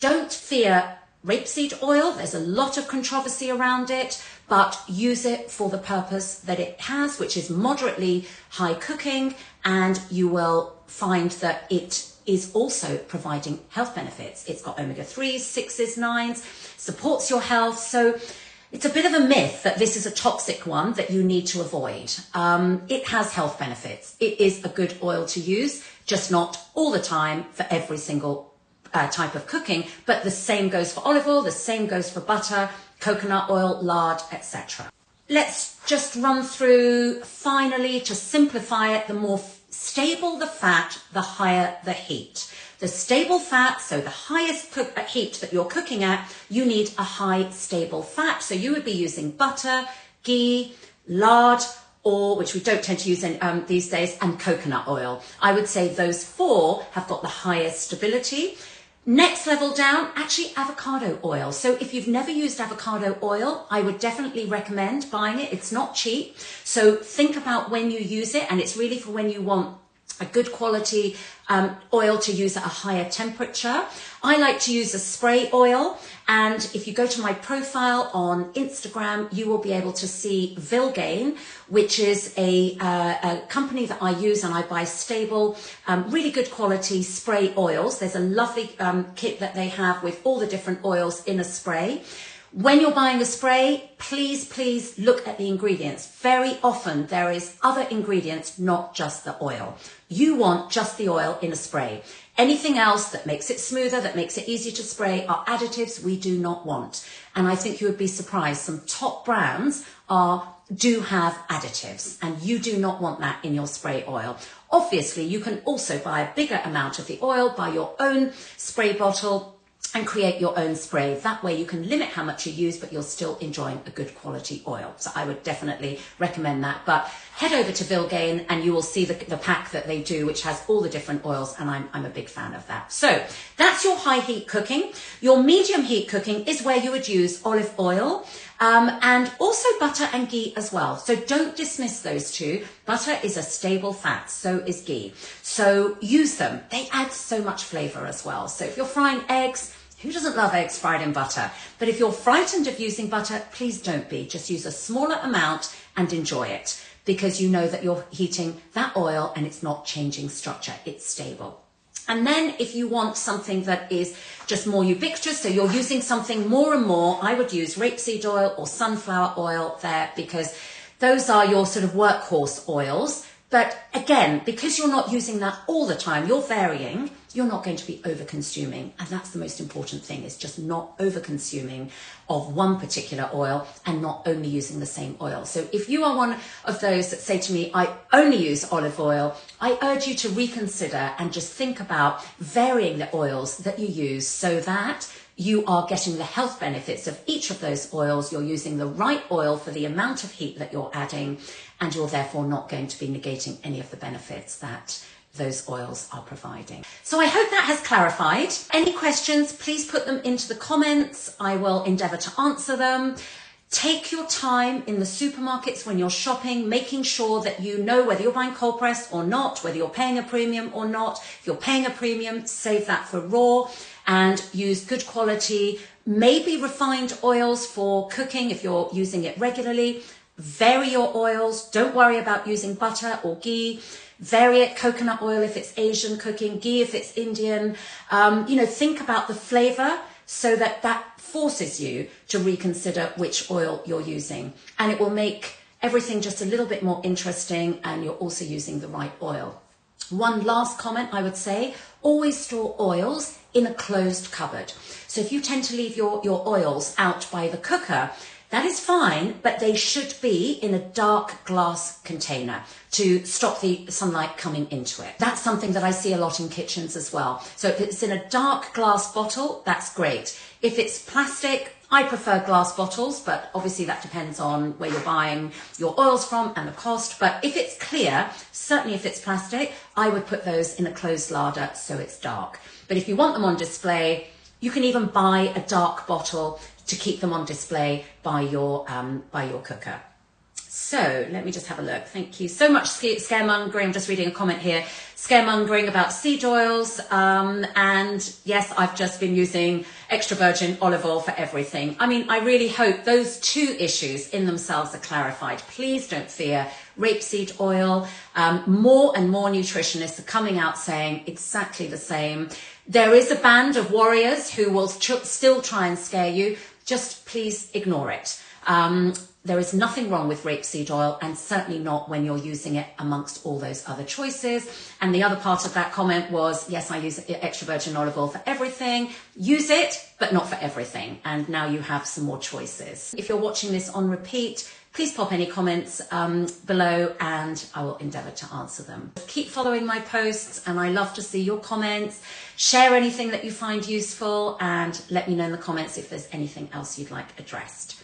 Don't fear rapeseed oil. There's a lot of controversy around it, but use it for the purpose that it has, which is moderately high cooking, and you will find that it is also providing health benefits. It's got omega-3s, 6s, 9s, supports your health. So it's a bit of a myth that this is a toxic one that you need to avoid. It has health benefits. It is a good oil to use, just not all the time for every single type of cooking, but the same goes for olive oil, the same goes for butter, coconut oil, lard, etc. Let's just run through, finally, to simplify it, the more stable the fat, the higher the heat. The stable fat, so the highest heat that you're cooking at, you need a high stable fat. So you would be using butter, ghee, lard, or, which we don't tend to use in, these days, and coconut oil. I would say those four have got the highest stability. Next level down, actually avocado oil. So if you've never used avocado oil, I would definitely recommend buying it. It's not cheap. So think about when you use it, and it's really for when you want a good quality oil to use at a higher temperature. I like to use a spray oil, and if you go to my profile on Instagram, you will be able to see Vilgain, which is a company that I use, and I buy stable, really good quality spray oils. There's a lovely kit that they have with all the different oils in a spray. When you're buying a spray, please look at the ingredients. Very often there is other ingredients, not just the oil. You want just the oil in a spray. Anything else that makes it smoother, that makes it easier to spray, are additives we do not want. And I think you would be surprised. Some top brands do have additives, and you do not want that in your spray oil. Obviously, you can also buy a bigger amount of the oil, buy your own spray bottle, and create your own spray. That way you can limit how much you use, but you're still enjoying a good quality oil. So I would definitely recommend that. But head over to Vilgain and you will see the pack that they do, which has all the different oils, and I'm a big fan of that. So that's your high heat cooking. Your medium heat cooking is where you would use olive oil, and also butter and ghee as well. So don't dismiss those two. Butter is a stable fat, so is ghee. So use them. They add so much flavor as well. So if you're frying eggs, who doesn't love eggs fried in butter? But if you're frightened of using butter, please don't be. Just use a smaller amount and enjoy it, because you know that you're heating that oil and it's not changing structure. It's stable. And then if you want something that is just more ubiquitous, so you're using something more and more, I would use rapeseed oil or sunflower oil there, because those are your sort of workhorse oils. But again, because you're not using that all the time, you're varying, you're not going to be over consuming. And that's the most important thing, is just not over consuming of one particular oil and not only using the same oil. So if you are one of those that say to me, I only use olive oil, I urge you to reconsider and just think about varying the oils that you use, so that you are getting the health benefits of each of those oils. You're using the right oil for the amount of heat that you're adding, and you're therefore not going to be negating any of the benefits that those oils are providing. So I hope that has clarified. Any questions, please put them into the comments. I will endeavour to answer them. Take your time in the supermarkets when you're shopping, making sure that you know whether you're buying cold pressed or not, whether you're paying a premium or not. If you're paying a premium, save that for raw and use good quality, maybe refined oils for cooking if you're using it regularly. Vary your oils. Don't worry about using butter or ghee. Vary it, coconut oil if it's Asian cooking, ghee if it's Indian. Think about the flavour, so that forces you to reconsider which oil you're using. And it will make everything just a little bit more interesting, and you're also using the right oil. One last comment I would say, always store oils in a closed cupboard. So if you tend to leave your oils out by the cooker, that is fine, but they should be in a dark glass container to stop the sunlight coming into it. That's something that I see a lot in kitchens as well. So if it's in a dark glass bottle, that's great. If it's plastic, I prefer glass bottles, but obviously that depends on where you're buying your oils from and the cost. But if it's clear, certainly if it's plastic, I would put those in a closed larder so it's dark. But if you want them on display, you can even buy a dark bottle to keep them on display by your cooker. So let me just have a look. Thank you so much, scaremongering. I'm just reading a comment here. Scaremongering about seed oils. And yes, I've just been using extra virgin olive oil for everything. I mean, I really hope those two issues in themselves are clarified. Please don't fear rapeseed oil. More and more nutritionists are coming out saying exactly the same. There is a band of warriors who will still try and scare you. Just please ignore it. There is nothing wrong with rapeseed oil, and certainly not when you're using it amongst all those other choices. And the other part of that comment was, yes, I use extra virgin olive oil for everything. Use it, but not for everything. And now you have some more choices. If you're watching this on repeat, please pop any comments below and I will endeavour to answer them. Keep following my posts, and I love to see your comments. Share anything that you find useful and let me know in the comments if there's anything else you'd like addressed.